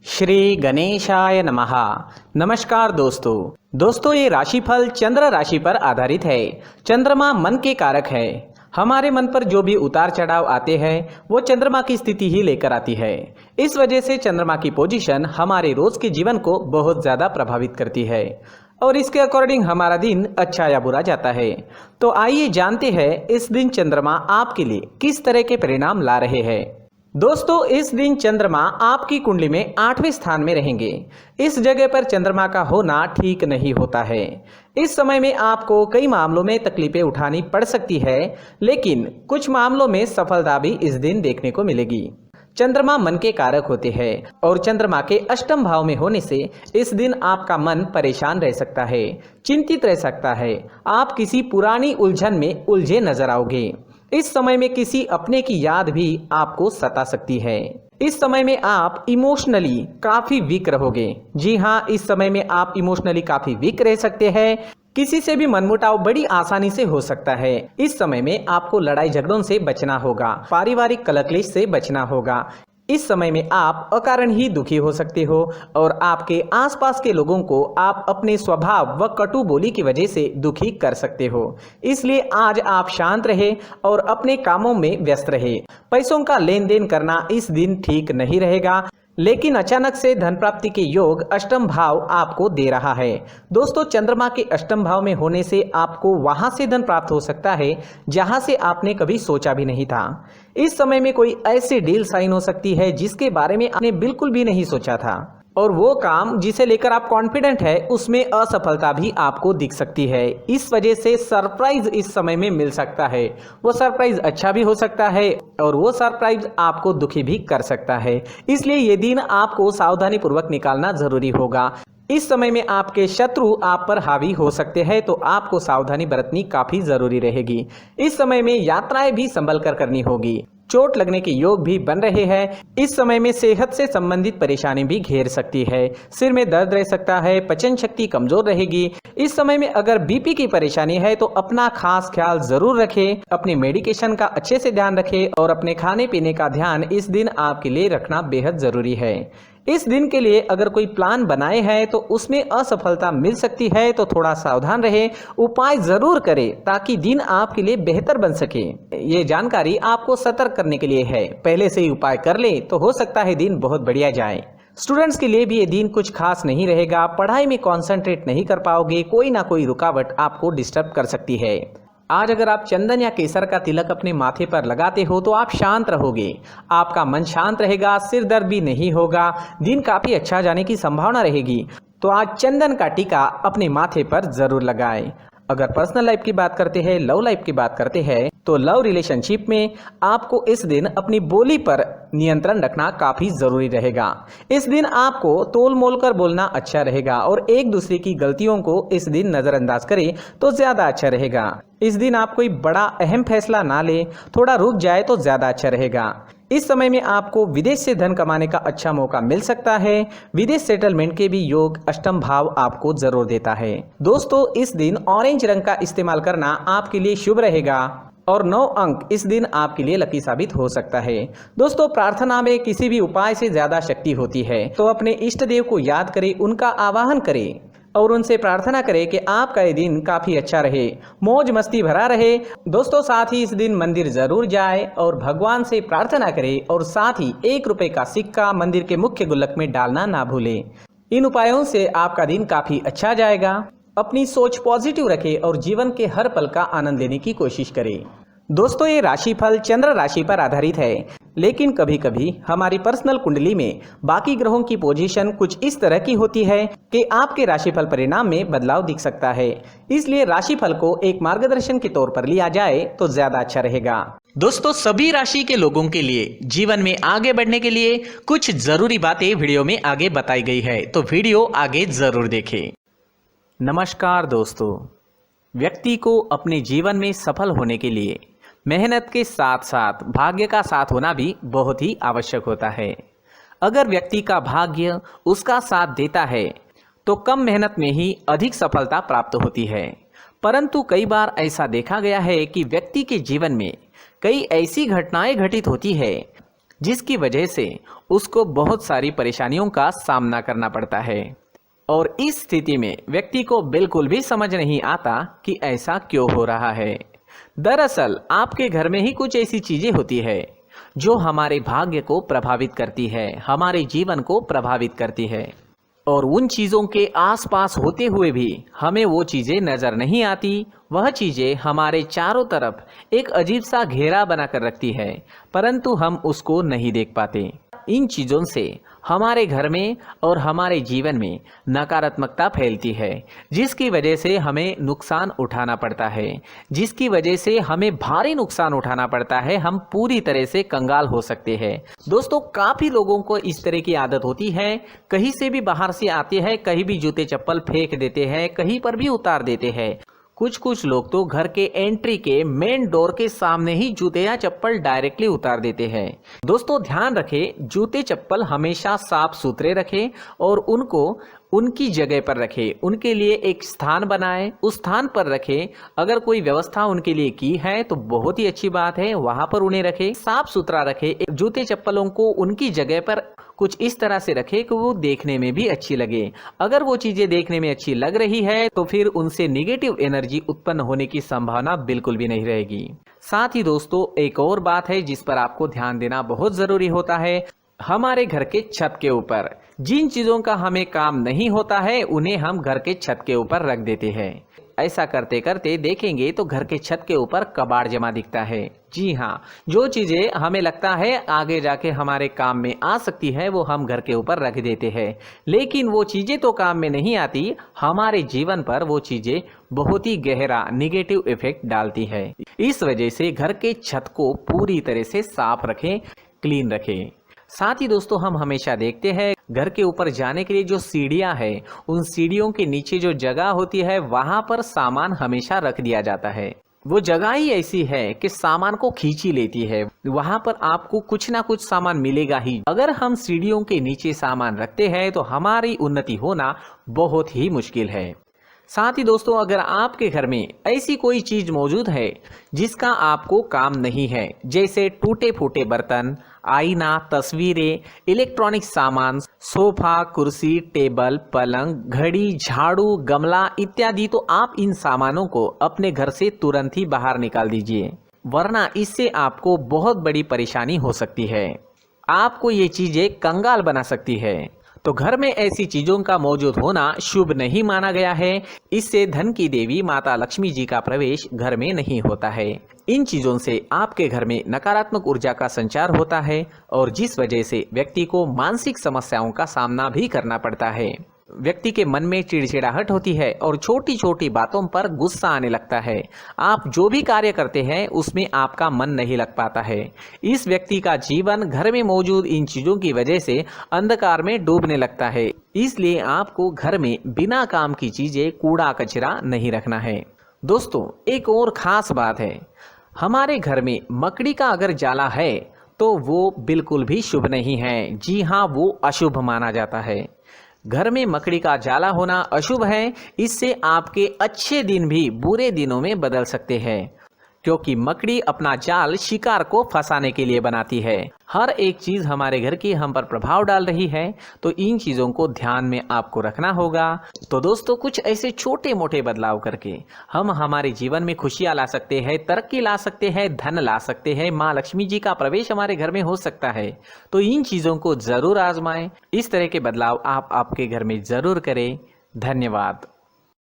श्री गणेशाय नमः। नमस्कार दोस्तों ये राशिफल चंद्र राशि पर आधारित है। चंद्रमा मन के कारक है। हमारे मन पर जो भी उतार चढ़ाव आते हैं वो चंद्रमा की स्थिति ही लेकर आती है। इस वजह से चंद्रमा की पोजीशन हमारे रोज के जीवन को बहुत ज्यादा प्रभावित करती है और इसके अकॉर्डिंग हमारा दिन अच्छा या बुरा जाता है। तो आइए जानते हैं इस दिन चंद्रमा आपके लिए किस तरह के परिणाम ला रहे हैं। दोस्तों इस दिन चंद्रमा आपकी कुंडली में 8वें स्थान में रहेंगे। इस जगह पर चंद्रमा का होना ठीक नहीं होता है। इस समय में आपको कई मामलों में तकलीफें उठानी पड़ सकती है, लेकिन कुछ मामलों में सफलता भी इस दिन देखने को मिलेगी। चंद्रमा मन के कारक होते हैं और चंद्रमा के अष्टम भाव में होने से इस दिन आपका मन परेशान रह सकता है, चिंतित रह सकता है। आप किसी पुरानी उलझन में उलझे नजर आओगे। इस समय में किसी अपने की याद भी आपको सता सकती है। इस समय में आप इमोशनली काफी वीक रहोगे। जी हाँ, इस समय में आप इमोशनली काफी वीक रह सकते हैं। किसी से भी मनमुटाव बड़ी आसानी से हो सकता है। इस समय में आपको लड़ाई झगड़ों से बचना होगा, पारिवारिक कलह से बचना होगा। इस समय में आप अकारण ही दुखी हो सकते हो और आपके आसपास के लोगों को आप अपने स्वभाव व कटु बोली की वजह से दुखी कर सकते हो। इसलिए आज आप शांत रहे और अपने कामों में व्यस्त रहे। पैसों का लेन देन करना इस दिन ठीक नहीं रहेगा, लेकिन अचानक से धन प्राप्ति के योग अष्टम भाव आपको दे रहा है। दोस्तों चंद्रमा के अष्टम भाव में होने से आपको वहां से धन प्राप्त हो सकता है जहां से आपने कभी सोचा भी नहीं था। इस समय में कोई ऐसी डील साइन हो सकती है जिसके बारे में आपने बिल्कुल भी नहीं सोचा था और वो काम जिसे लेकर आप कॉन्फिडेंट है उसमें असफलता भी आपको दिख सकती है। इस वजह से सरप्राइज इस समय में मिल सकता है। वो सरप्राइज अच्छा भी हो सकता है और वो सरप्राइज आपको दुखी भी कर सकता है। इसलिए ये दिन आपको सावधानी पूर्वक निकालना जरूरी होगा। इस समय में आपके शत्रु आप पर हावी हो सकते हैं, तो आपको सावधानी बरतनी काफी जरूरी रहेगी। इस समय में यात्राएं भी संभल कर करनी होगी। चोट लगने के योग भी बन रहे हैं। इस समय में सेहत से संबंधित परेशानी भी घेर सकती है। सिर में दर्द रह सकता है, पचन शक्ति कमजोर रहेगी। इस समय में अगर बीपी की परेशानी है तो अपना खास ख्याल जरूर रखें। अपने मेडिकेशन का अच्छे से ध्यान रखें और अपने खाने पीने का ध्यान इस दिन आपके लिए रखना बेहद जरूरी है। इस दिन के लिए अगर कोई प्लान बनाए हैं तो उसमें असफलता मिल सकती है, तो थोड़ा सावधान रहे, उपाय जरूर करें ताकि दिन आपके लिए बेहतर बन सके। ये जानकारी आपको सतर्क करने के लिए है। पहले से ही उपाय कर ले तो हो सकता है दिन बहुत बढ़िया जाए। स्टूडेंट्स के लिए भी ये दिन कुछ खास नहीं रहेगा। पढ़ाई में कॉन्सेंट्रेट नहीं कर पाओगे, कोई ना कोई रुकावट आपको डिस्टर्ब कर सकती है। आज अगर आप चंदन या केसर का तिलक अपने माथे पर लगाते हो तो आप शांत रहोगे, आपका मन शांत रहेगा, सिर दर्द भी नहीं होगा, दिन काफी अच्छा जाने की संभावना रहेगी। तो आज चंदन का टीका अपने माथे पर जरूर लगाएं। अगर पर्सनल लाइफ की बात करते हैं, लव लाइफ की बात करते हैं, तो लव रिलेशनशिप में आपको इस दिन अपनी बोली पर नियंत्रण रखना काफी जरूरी रहेगा। इस दिन आपको तोल मोल कर बोलना अच्छा रहेगा और एक दूसरे की गलतियों को इस दिन नजरअंदाज करें तो ज्यादा अच्छा रहेगा। इस दिन आप कोई बड़ा अहम फैसला ना ले, थोड़ा रुक जाए तो ज्यादा अच्छा रहेगा। इस समय में आपको विदेश से धन कमाने का अच्छा मौका मिल सकता है। विदेश सेटलमेंट के भी योग अष्टम भाव आपको जरूर देता है। दोस्तों इस दिन ऑरेंज रंग का इस्तेमाल करना आपके लिए शुभ रहेगा और 9 अंक इस दिन आपके लिए लकी साबित हो सकता है। दोस्तों प्रार्थना में किसी भी उपाय से ज्यादा शक्ति होती है, तो अपने इष्ट देव को याद करें, उनका आवाहन करें और उनसे प्रार्थना करें कि आपका ये दिन काफी अच्छा रहे, मौज मस्ती भरा रहे। दोस्तों साथ ही इस दिन मंदिर जरूर जाए और भगवान से प्रार्थना करें और साथ ही 1 रुपए का सिक्का मंदिर के मुख्य गुल्लक में डालना ना भूलें। इन उपायों से आपका दिन काफी अच्छा जाएगा। अपनी सोच पॉजिटिव रखें और जीवन के हर पल का आनंद लेने की कोशिश करें। दोस्तों ये राशिफल चंद्र राशि पर आधारित है, लेकिन कभी कभी हमारी पर्सनल कुंडली में बाकी ग्रहों की पोजीशन कुछ इस तरह की होती है कि आपके राशिफल परिणाम में बदलाव दिख सकता है। इसलिए राशिफल को एक मार्गदर्शन के तौर पर लिया जाए तो ज्यादा अच्छा रहेगा। दोस्तों सभी राशि के लोगों के लिए जीवन में आगे बढ़ने के लिए कुछ जरूरी बातें वीडियो में आगे बताई गई है, तो वीडियो आगे जरूर देखें। नमस्कार दोस्तों, व्यक्ति को अपने जीवन में सफल होने के लिए मेहनत के साथ साथ भाग्य का साथ होना भी बहुत ही आवश्यक होता है। अगर व्यक्ति का भाग्य उसका साथ देता है तो कम मेहनत में ही अधिक सफलता प्राप्त होती है, परंतु कई बार ऐसा देखा गया है कि व्यक्ति के जीवन में कई ऐसी घटनाएं घटित होती है जिसकी वजह से उसको बहुत सारी परेशानियों का सामना करना पड़ता है। और इस स्थिति में व्यक्ति को बिल्कुल भी समझ नहीं आता कि ऐसा क्यों हो रहा है। दरअसल आपके घर में ही कुछ ऐसी चीजें होती है जो हमारे भाग्य को प्रभावित करती है, हमारे जीवन को प्रभावित करती है, और उन चीज़ों के आसपास होते हुए भी हमें वो चीज़ें नज़र नहीं आती। वह चीज़ें हमारे चारों तरफ एक अजीब सा घेरा बनाकर रखती है, परंतु हम उसको नहीं देख पाते। इन चीज़ों से हमारे घर में और हमारे जीवन में नकारात्मकता फैलती है, जिसकी वजह से हमें नुकसान उठाना पड़ता है, जिसकी वजह से हमें भारी नुकसान उठाना पड़ता है। हम पूरी तरह से कंगाल हो सकते हैं। दोस्तों, काफ़ी लोगों को इस तरह की आदत होती है, कहीं से भी बाहर से आते हैं, कहीं भी जूते चप्पल फेंक देते हैं, कहीं पर भी उतार देते हैं। कुछ लोग तो घर के एंट्री के मेन डोर के सामने ही जूते या चप्पल डायरेक्टली उतार देते हैं। दोस्तों, ध्यान रखें, जूते चप्पल हमेशा साफ सुथरे रखें और उनको उनकी जगह पर रखें। उनके लिए एक स्थान बनाएं, उस स्थान पर रखें। अगर कोई व्यवस्था उनके लिए की है तो बहुत ही अच्छी बात है, वहां पर उन्हें रखें, साफ सुथरा रखें। जूते चप्पलों को उनकी जगह पर कुछ इस तरह से रखें कि वो देखने में भी अच्छी लगे। अगर वो चीजें देखने में अच्छी लग रही है तो फिर उनसे निगेटिव एनर्जी उत्पन्न होने की संभावना बिल्कुल भी नहीं रहेगी। साथ ही दोस्तों, एक और बात है जिस पर आपको ध्यान देना बहुत जरूरी होता है। हमारे घर के छत के ऊपर जिन चीजों का हमें काम नहीं होता है उन्हें हम घर के छत के ऊपर रख देते हैं। ऐसा करते करते देखेंगे तो घर के छत के ऊपर कबाड़ जमा दिखता है। जी हाँ, जो चीजें हमें लगता है आगे जाके हमारे काम में आ सकती है वो हम घर के ऊपर रख देते हैं, लेकिन वो चीजें तो काम में नहीं आती, हमारे जीवन पर वो चीजें बहुत ही गहरा निगेटिव इफेक्ट डालती है। इस वजह से घर के छत को पूरी तरह से साफ रखें, क्लीन रखें। साथ ही दोस्तों, हम हमेशा देखते हैं घर के ऊपर जाने के लिए जो सीढ़ियां हैं, उन सीढ़ियों के नीचे जो जगह होती है वहां पर सामान हमेशा रख दिया जाता है। वो जगह ही ऐसी है कि सामान को खींची लेती है, वहां पर आपको कुछ ना कुछ सामान मिलेगा ही। अगर हम सीढ़ियों के नीचे सामान रखते हैं तो हमारी उन्नति होना बहुत ही मुश्किल है। साथ ही दोस्तों, अगर आपके घर में ऐसी कोई चीज मौजूद है जिसका आपको काम नहीं है, जैसे टूटे फूटे बर्तन, आईना, तस्वीरें, इलेक्ट्रॉनिक सामान, सोफा, कुर्सी, टेबल, पलंग, घड़ी, झाड़ू, गमला इत्यादि, तो आप इन सामानों को अपने घर से तुरंत ही बाहर निकाल दीजिए, वरना इससे आपको बहुत बड़ी परेशानी हो सकती है। आपको ये चीजें कंगाल बना सकती है। तो घर में ऐसी चीजों का मौजूद होना शुभ नहीं माना गया है। इससे धन की देवी माता लक्ष्मी जी का प्रवेश घर में नहीं होता है। इन चीजों से आपके घर में नकारात्मक ऊर्जा का संचार होता है और जिस वजह से व्यक्ति को मानसिक समस्याओं का सामना भी करना पड़ता है। व्यक्ति के मन में चिड़चिड़ाहट होती है और छोटी छोटी बातों पर गुस्सा आने लगता है। आप जो भी कार्य करते हैं उसमें आपका मन नहीं लग पाता है। इस व्यक्ति का जीवन घर में मौजूद इन चीजों की वजह से अंधकार में डूबने लगता है। इसलिए आपको घर में बिना काम की चीजें, कूड़ा कचरा नहीं रखना है। दोस्तों, एक और खास बात है, हमारे घर में मकड़ी का अगर जाला है तो वो बिल्कुल भी शुभ नहीं है। जी हाँ, वो अशुभ माना जाता है। घर में मकड़ी का जाला होना अशुभ है। इससे आपके अच्छे दिन भी बुरे दिनों में बदल सकते हैं, क्योंकि मकड़ी अपना जाल शिकार को फंसाने के लिए बनाती है। हर एक चीज हमारे घर की हम पर प्रभाव डाल रही है, तो इन चीजों को ध्यान में आपको रखना होगा। तो दोस्तों, कुछ ऐसे छोटे मोटे बदलाव करके हम हमारे जीवन में खुशियां ला सकते हैं, तरक्की ला सकते हैं, धन ला सकते हैं, माँ लक्ष्मी जी का प्रवेश हमारे घर में हो सकता है। तो इन चीजों को जरूर आजमाएं। इस तरह के बदलाव आप आपके घर में जरूर करें। धन्यवाद।